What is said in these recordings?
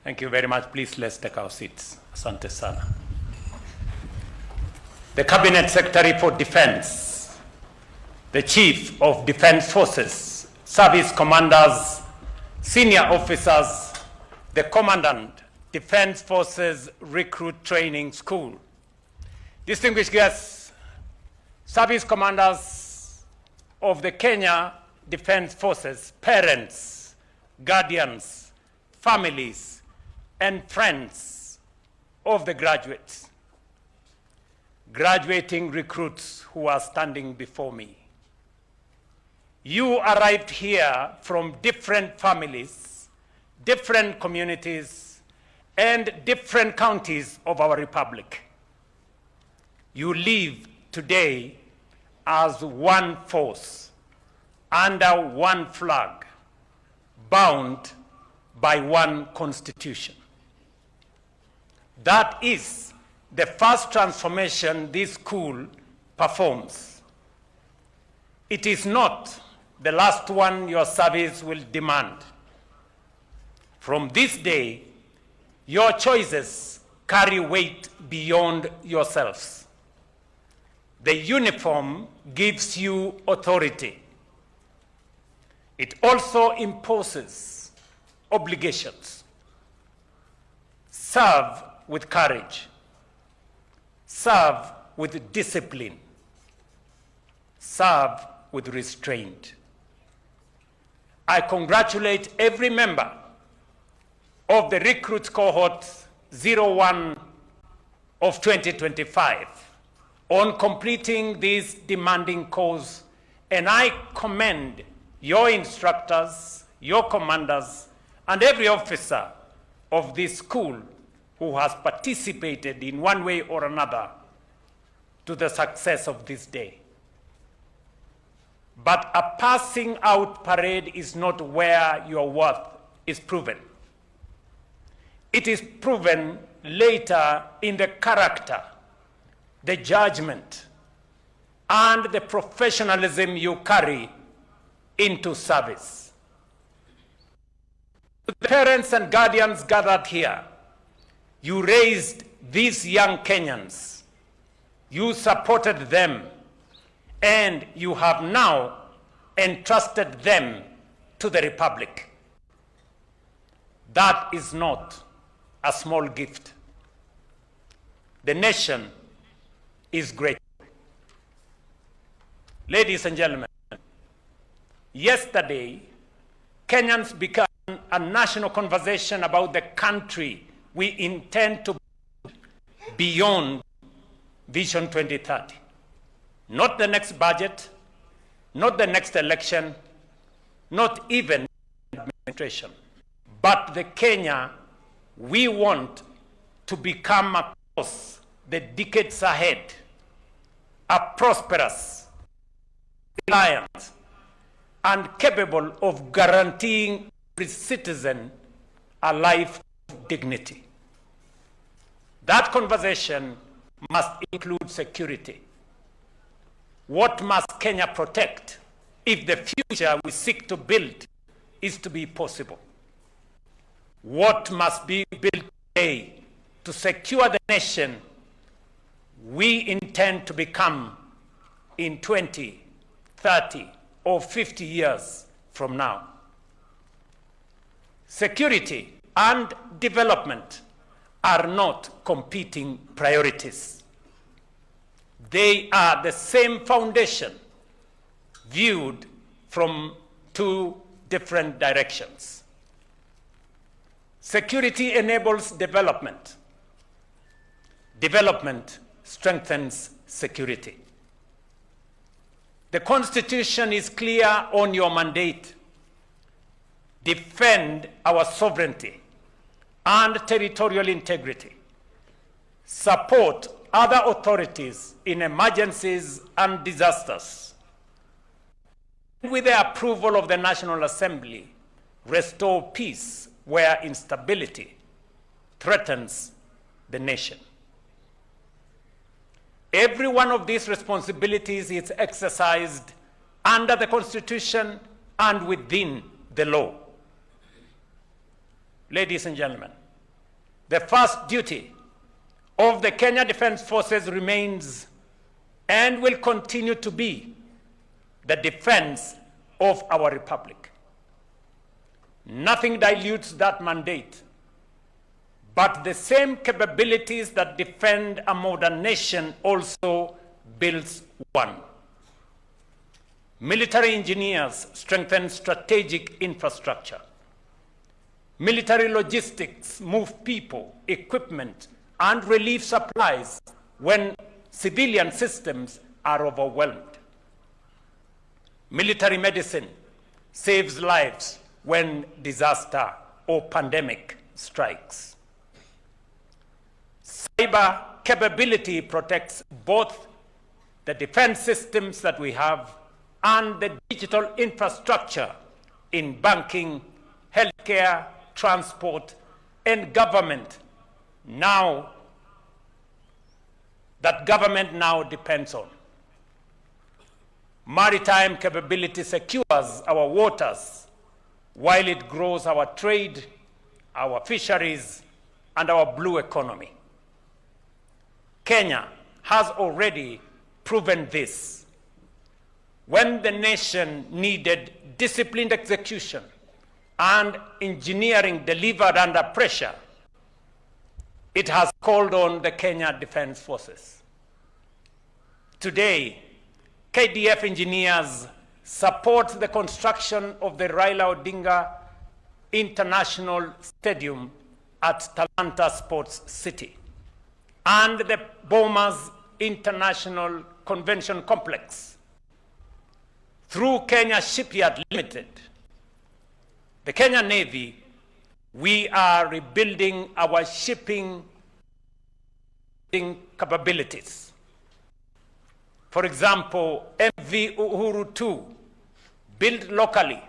Thank you very much. Please, let's take our seats. Asante sana. The Cabinet Secretary for Defense, the Chief of Defense Forces, service commanders, senior officers, the Commandant, Defense Forces Recruit Training School, distinguished guests, service commanders of the Kenya Defense Forces, parents, guardians, families, and friends of the graduates, graduating recruits who are standing before me. You arrived here from different families, different communities, and different counties of our republic. You live today as one force, under one flag, bound by one constitution. That is the first transformation this school performs. It is not the last one your service will demand. From this day, your choices carry weight beyond yourselves. The uniform gives you authority. It also imposes obligations. Serve with courage. Serve with discipline. Serve with restraint. I congratulate every member of the recruits cohort 01 of 2025 on completing this demanding course, and I commend your instructors, your commanders, and every officer of this school who has participated in one way or another to the success of this day. But a passing out parade is not where your worth is proven. It is proven later in the character, the judgment, and the professionalism you carry into service. The parents and guardians gathered here, you raised these young Kenyans, you supported them, and you have now entrusted them to the Republic. That is not a small gift. The nation is grateful. Ladies and gentlemen, yesterday, Kenyans began a national conversation about the country we intend to build beyond Vision 2030. Not the next budget, not the next election, not even administration, but the Kenya we want to become across the decades ahead, a prosperous, reliant, and capable of guaranteeing every citizen a life of dignity. That conversation must include security. What must Kenya protect if the future we seek to build is to be possible? What must be built today to secure the nation we intend to become in 20, 30, or 50 years from now? Security and development are not competing priorities. They are the same foundation viewed from two different directions. Security enables development. Development strengthens security. The Constitution is clear on your mandate. Defend our sovereignty and territorial integrity. Support other authorities in emergencies and disasters. With the approval of the National Assembly, restore peace where instability threatens the nation. Every one of these responsibilities is exercised under the Constitution and within the law. Ladies and gentlemen, The first duty of the Kenya Defence Forces remains and will continue to be the defense of our republic. Nothing dilutes that mandate, but the same capabilities that defend a modern nation also builds one. Military engineers strengthen strategic infrastructure. Military logistics move people, equipment, and relief supplies when civilian systems are overwhelmed. Military medicine saves lives when disaster or pandemic strikes. Cyber capability protects both the defense systems that we have and the digital infrastructure in banking, healthcare, transport, and government government now depends on. Maritime capability secures our waters while it grows our trade, our fisheries, and our blue economy. Kenya has already proven this. When the nation needed disciplined execution and engineering delivered under pressure, it has called on the Kenya Defence Forces. Today, KDF engineers support the construction of the Raila Odinga International Stadium at Talanta Sports City and the Bomas International Convention Complex. Through Kenya Shipyard Limited, the Kenya Navy, we are rebuilding our shipping capabilities. For example, MV Uhuru 2, built locally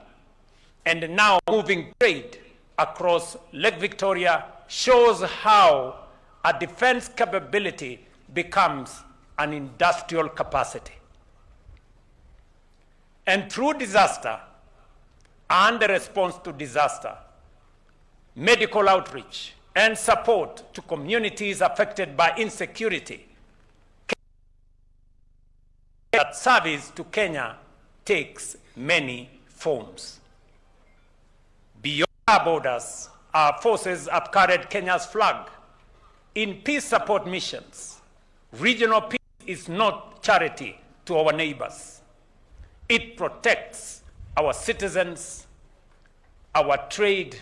and now moving trade across Lake Victoria, shows how a defense capability becomes an industrial capacity. And through disaster and the response to disaster, medical outreach and support to communities affected by insecurity, that service to Kenya takes many forms. Beyond our borders, our forces have carried Kenya's flag in peace support missions. Regional peace is not charity to our neighbors. It protects our citizens, our trade,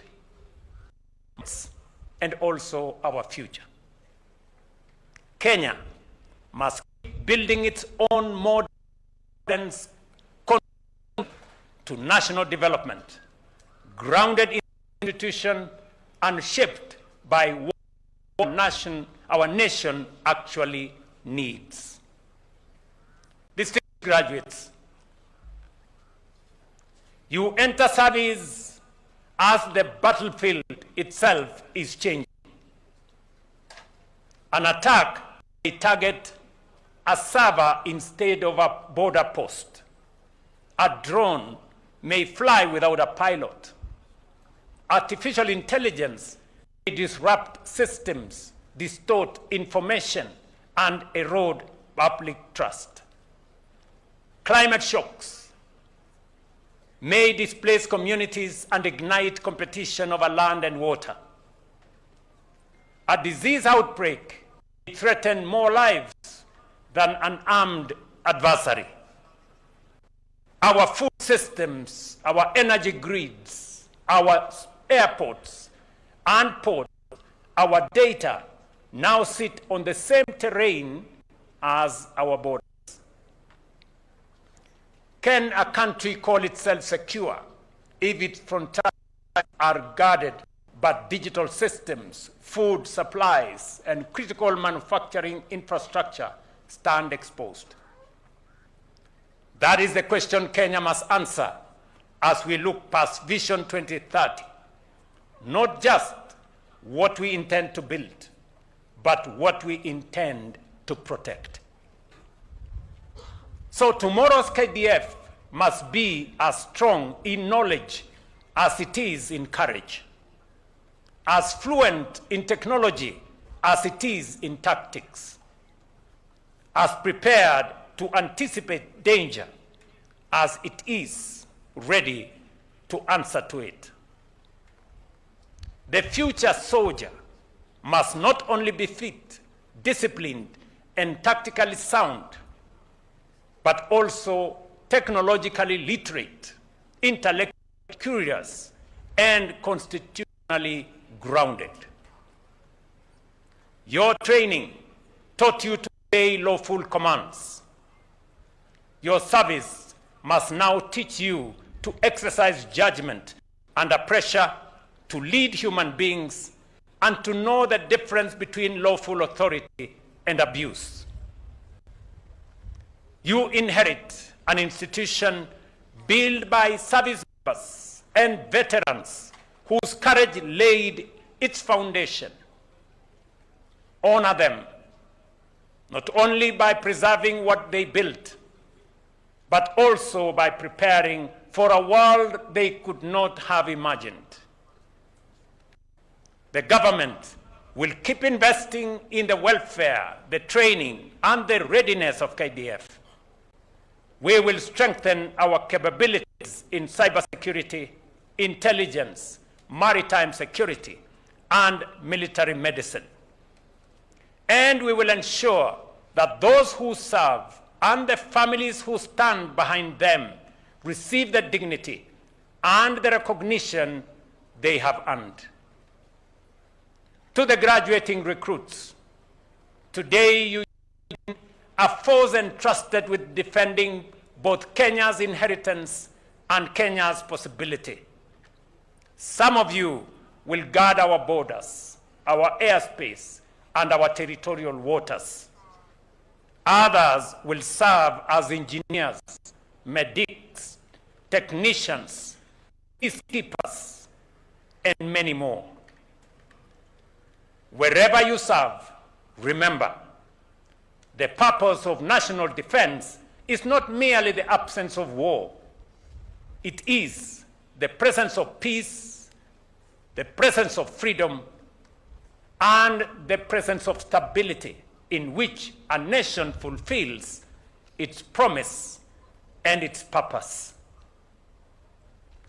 and also our future. Kenya must keep building its own modern to national development, grounded in institution and shaped by what our nation actually needs. Distinguished graduates, you enter service as the battlefield itself is changing. An attack may target a server instead of a border post. A drone may fly without a pilot. Artificial intelligence may disrupt systems, distort information, and erode public trust. Climate shocks may displace communities and ignite competition over land and water. A disease outbreak may threaten more lives than an armed adversary. Our food systems, our energy grids, our airports and ports, our data now sit on the same terrain as our borders. Can a country call itself secure if its frontiers are guarded but digital systems, food supplies, and critical manufacturing infrastructure stand exposed? That is the question Kenya must answer as we look past Vision 2030. Not just what we intend to build, but what we intend to protect. So tomorrow's KDF must be as strong in knowledge as it is in courage. as fluent in technology as it is in tactics, as prepared to anticipate danger as it is ready to answer to it. The future soldier must not only be fit, disciplined, and tactically sound, but also technologically literate, intellectually curious, and constitutionally grounded. Your training taught you to obey lawful commands. Your service must now teach you to exercise judgment under pressure, to lead human beings, and to know the difference between lawful authority and abuse. You inherit an institution built by service members and veterans whose courage laid its foundation. Honor them, not only by preserving what they built, but also by preparing for a world they could not have imagined. The government will keep investing in the welfare, the training, and the readiness of KDF. We will strengthen our capabilities in cybersecurity, intelligence, maritime security, and military medicine. And we will ensure that those who serve and the families who stand behind them receive the dignity and the recognition they have earned. To the graduating recruits, today you are force entrusted with defending both Kenya's inheritance and Kenya's possibility. Some of you will guard our borders, our airspace, and our territorial waters. Others will serve as engineers, medics, technicians, peacekeepers, and many more. Wherever you serve, remember, the purpose of national defense is not merely the absence of war. It is the presence of peace, the presence of freedom, and the presence of stability in which a nation fulfills its promise and its purpose.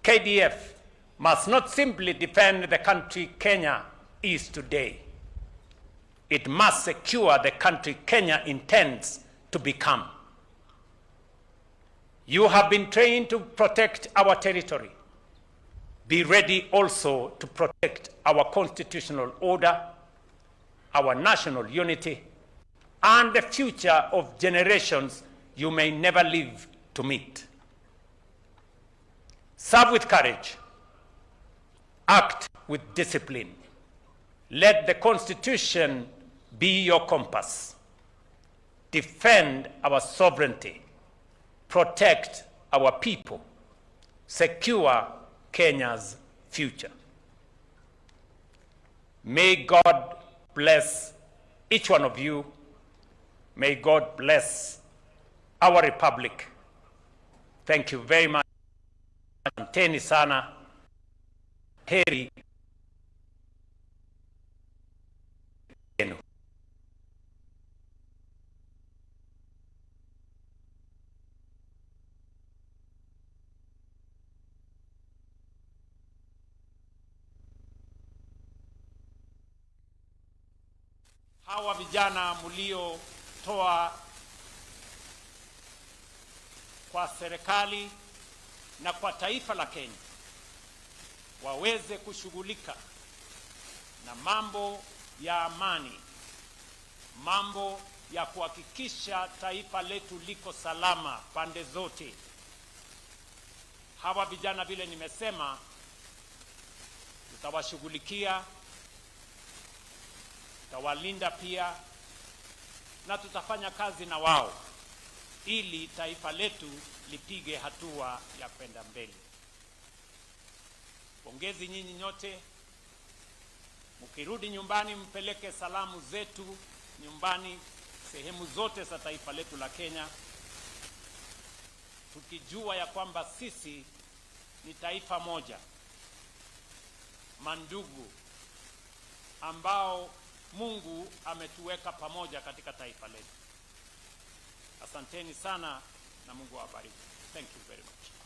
KDF must not simply defend the country Kenya is today. It must secure the country Kenya intends to become. You have been trained to protect our territory. Be ready also to protect our constitutional order, our national unity, and the future of generations you may never live to meet. Serve with courage. Act with discipline. Let the Constitution be your compass. Defend our sovereignty. Protect our people. Secure Kenya's future. May God bless each one of you. May God bless our republic. Thank you very much. Asanteni sana. Heri yenu. Hawa vijana mliotoa kwa serikali na kwa taifa la Kenya waweze kushughulika na mambo ya amani, mambo ya kuhakikisha taifa letu liko salama pande zote. Hawa vijana vile nimesema, tutawashughulikia, tutawalinda pia, na tutafanya kazi na wao ili taifa letu lipige hatua ya kwenda mbele. Pongezi nyinyi nyote. Mkirudi nyumbani mpeleke salamu zetu nyumbani sehemu zote za taifa letu la Kenya, tukijua ya kwamba sisi ni taifa moja, mandugu, ambao Mungu ametuweka pamoja katika taifa letu. Asanteni sana na Mungu awabariki. Thank you very much.